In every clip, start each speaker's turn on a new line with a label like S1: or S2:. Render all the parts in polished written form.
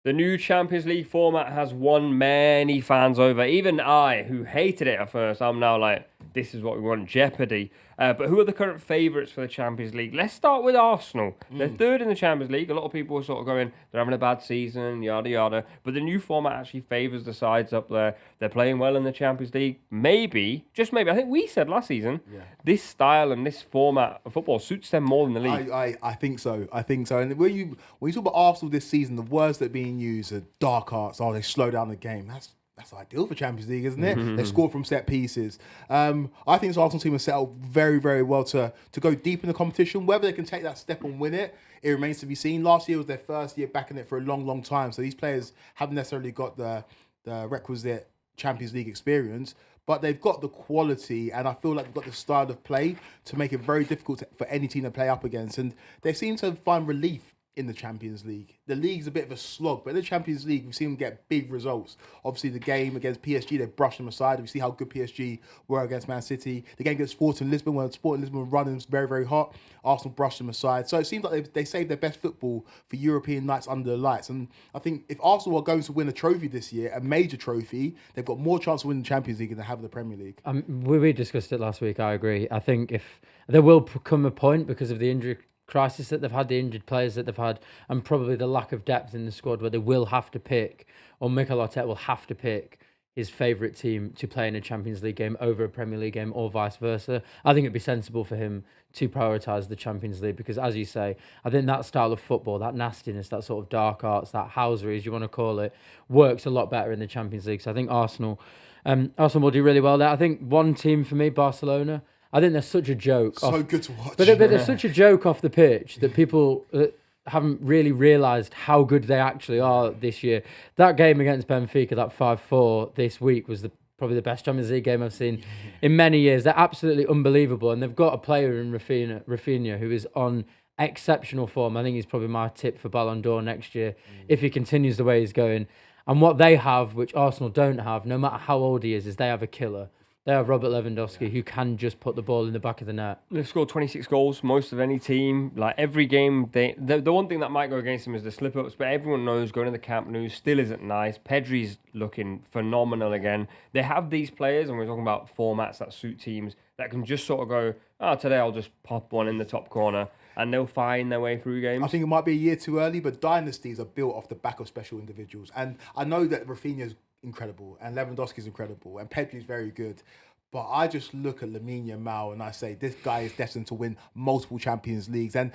S1: The new Champions League format has won many fans over. Even I, who hated it at first, I'm now like, this is what we want, jeopardy. But who are the current favourites for the Champions League? Let's start with Arsenal. They're third in the Champions League. A lot of people are sort of going, they're having a bad season, yada, yada. But the new format actually favours the sides up there. They're playing well in the Champions League. Maybe, just maybe, I think we said last season, this style and this format of football suits them more than the league.
S2: I think so. I think so. And when you talk about Arsenal this season, the words that are being used are dark arts. Oh, they slow down the game. That's ideal for Champions League, isn't it? They score from set pieces. I think this Arsenal team has set up very, very well to go deep in the competition. Whether they can take that step and win it, it remains to be seen. Last year was their first year back in it for a long, long time. So these players haven't necessarily got the requisite Champions League experience, but they've got the quality, and I feel like they've got the style of play to make it very difficult for any team to play up against. And they seem to find relief in the Champions League. The league's a bit of a slog, but in the Champions League, we've seen them get big results. Obviously, the game against PSG, they brushed them aside. We see how good PSG were against Man City. The game against Sporting Lisbon, when Sporting Lisbon were running very, very hot, Arsenal brushed them aside. So it seems like they saved their best football for European nights under the lights. And I think if Arsenal are going to win a trophy this year, a major trophy, they've got more chance of winning the Champions League than they have the Premier League.
S3: We discussed it last week, I agree. I think if there will come a point because of the injury crisis that they've had, the injured players that they've had, and probably the lack of depth in the squad, where they will have to pick, or Mikel Arteta will have to pick his favourite team to play in a Champions League game over a Premier League game, or vice versa. I think it'd be sensible for him to prioritise the Champions League because, as you say, I think that style of football, that nastiness, that sort of dark arts, that housery, as you want to call it, works a lot better in the Champions League. So I think Arsenal will do really well there. I think one team for me, Barcelona, I think they're such a joke.
S2: So good to watch.
S3: But they're such a joke off the pitch that people haven't really realised how good they actually are this year. That game against Benfica, that 5-4 this week, was probably the best Champions League game I've seen in many years. They're absolutely unbelievable. And they've got a player in Rafinha who is on exceptional form. I think he's probably my tip for Ballon d'Or next year if he continues the way he's going. And what they have, which Arsenal don't have, no matter how old he is they have a killer. They have Robert Lewandowski, who can just put the ball in the back of the net.
S1: They've scored 26 goals, most of any team. Like every game, the one thing that might go against them is the slip-ups, but everyone knows going to the Camp Nou still isn't nice. Pedri's looking phenomenal again. They have these players, and we're talking about formats that suit teams, that can just sort of go, today I'll just pop one in the top corner, and they'll find their way through games.
S2: I think it might be a year too early, but dynasties are built off the back of special individuals. And I know that Rafinha's incredible, and Lewandowski's incredible, and Pedri's very good. But I just look at Lamine Yamal and I say, this guy is destined to win multiple Champions Leagues. And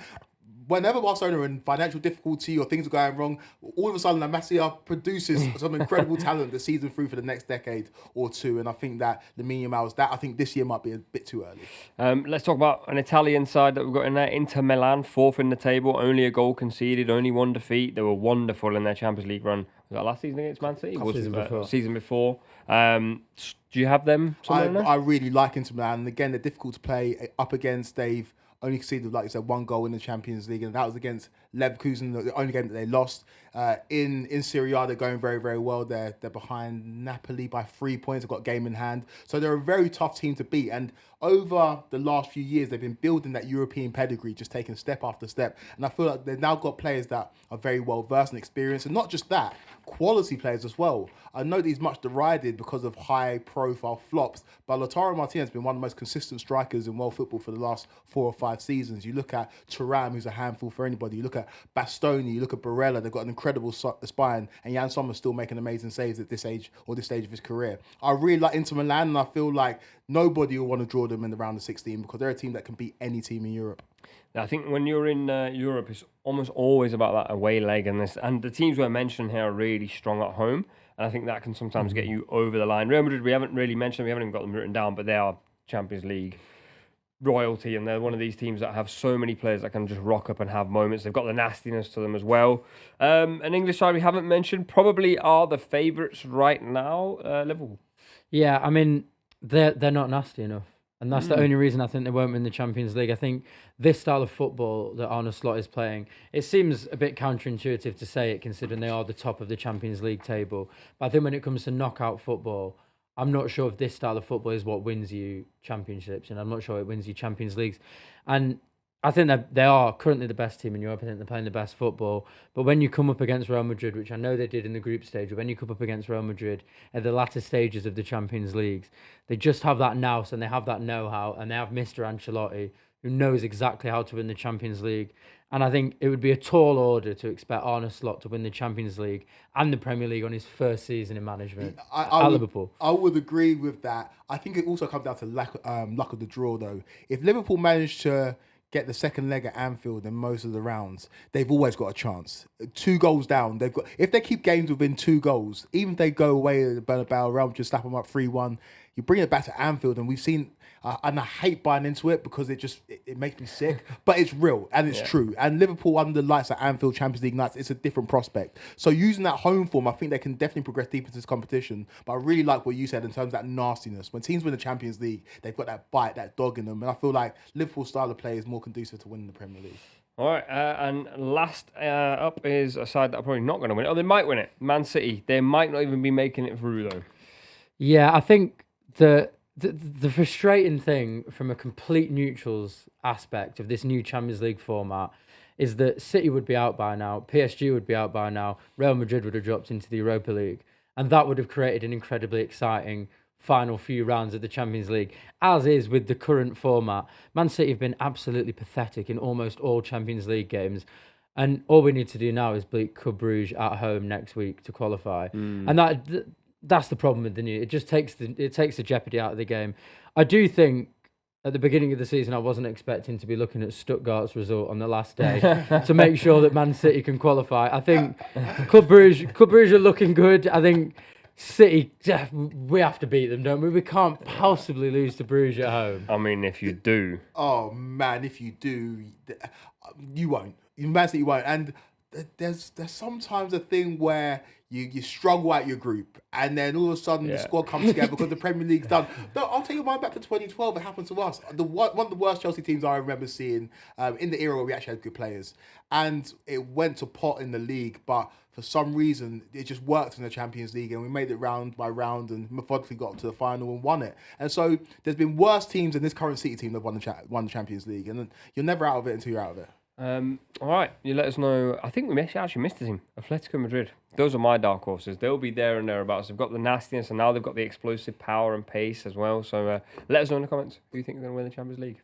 S2: whenever Barcelona are in financial difficulty or things are going wrong, all of a sudden La Masia produces some incredible talent that sees them through for the next decade or two. And I think that Lamine Yamal is that. I think this year might be a bit too early.
S1: Let's talk about an Italian side that we've got in there. Inter Milan, fourth in the table, only a goal conceded, only one defeat. They were wonderful in their Champions League run. Was that last season against Man City? Season before. Do you have them?
S2: I really like Inter Milan. And again, they're difficult to play up against. They've only conceded, like you said, one goal in the Champions League, and that was against Leverkusen, the only game that they lost. In Serie A, they're going very, very well. They're behind Napoli by 3 points. They've got a game in hand. So they're a very tough team to beat. And over the last few years, they've been building that European pedigree, just taking step after step. And I feel like they've now got players that are very well versed and experienced. And not just that, quality players as well. I know that he's much derided because of high profile flops, but Lautaro Martinez has been one of the most consistent strikers in world football for the last 4 or 5 seasons. You look at Thuram, who's a handful for anybody. You look at Bastoni, you look at Barella, they've got an incredible spine, and Jan Sommer's still making amazing saves at this age or this stage of his career. I really like Inter Milan, and I feel like nobody will want to draw them in the round of 16 because they're a team that can beat any team in Europe.
S1: I think when you're in Europe, it's almost always about that away leg, and the teams we're mentioning here are really strong at home, and I think that can sometimes get you over the line. Real Madrid, we haven't really mentioned, we haven't even got them written down, but they are Champions League royalty, and they're one of these teams that have so many players that can just rock up and have moments. They've got the nastiness to them as well. An English side we haven't mentioned probably are the favourites right now, Liverpool.
S3: Yeah, I mean, they're not nasty enough. And that's the only reason I think they won't win the Champions League. I think this style of football that Arne Slot is playing, it seems a bit counterintuitive to say it considering they are the top of the Champions League table. But I think when it comes to knockout football, I'm not sure if this style of football is what wins you championships, and I'm not sure it wins you Champions Leagues. And I think that they are currently the best team in Europe. I think they're playing the best football. But when you come up against Real Madrid, which I know they did in the group stage, but when you come up against Real Madrid at the latter stages of the Champions Leagues, they just have that nous and they have that know-how, and they have Mr. Ancelotti, who knows exactly how to win the Champions League. And I think it would be a tall order to expect Arne Slot to win the Champions League and the Premier League on his first season in management at Liverpool.
S2: I would agree with that. I think it also comes down to luck of the draw, though. If Liverpool manage to get the second leg at Anfield in most of the rounds, they've always got a chance. 2 goals down, they've got. If they keep games within 2 goals, even if they go away at the Bernabeu, Real just slap them up 3-1. You bring it back to Anfield, and we've seen. And I hate buying into it because it makes me sick, but it's real and it's true. And Liverpool under the lights at Anfield Champions League nights, it's a different prospect. So using that home form, I think they can definitely progress deep into this competition. But I really like what you said in terms of that nastiness. When teams win the Champions League, they've got that bite, that dog in them. And I feel like Liverpool's style of play is more conducive to winning the Premier League.
S1: All right, and last up is a side that are probably not going to win it. Oh, they might win it. Man City. They might not even be making it through, though.
S3: Yeah, I think the frustrating thing from a complete neutrals aspect of this new Champions League format is that City would be out by now, PSG would be out by now, Real Madrid would have dropped into the Europa League, and that would have created an incredibly exciting final few rounds of the Champions League, as is with the current format. Man City have been absolutely pathetic in almost all Champions League games, and all we need to do now is beat Club Brugge at home next week to qualify. And that's the problem with the new. It just takes the jeopardy out of the game. I do think at the beginning of the season I wasn't expecting to be looking at Stuttgart's result on the last day to make sure that Man City can qualify. I think Club Brugge are looking good. I think City, we have to beat them, don't we? We can't possibly lose to Bruges at home.
S1: I mean, if you do.
S2: Oh man, if you do, you won't. Man City won't. And there's sometimes a thing where you struggle at your group, and then all of a sudden the squad comes together because the Premier League's done. No, I'll take you back to 2012. It happened to us. One of the worst Chelsea teams I remember seeing in the era where we actually had good players, and it went to pot in the league, but for some reason it just worked in the Champions League, and we made it round by round and methodically got to the final and won it. And so there's been worse teams than this current City team that won the Champions League, and you're never out of it until you're out of it.
S1: All right, you let us know. I think we actually missed a team, Atletico Madrid. Those are my dark horses. They'll be there and thereabouts. They've got the nastiness, and now they've got the explosive power and pace as well. So let us know in the comments who you think are going to win the Champions League.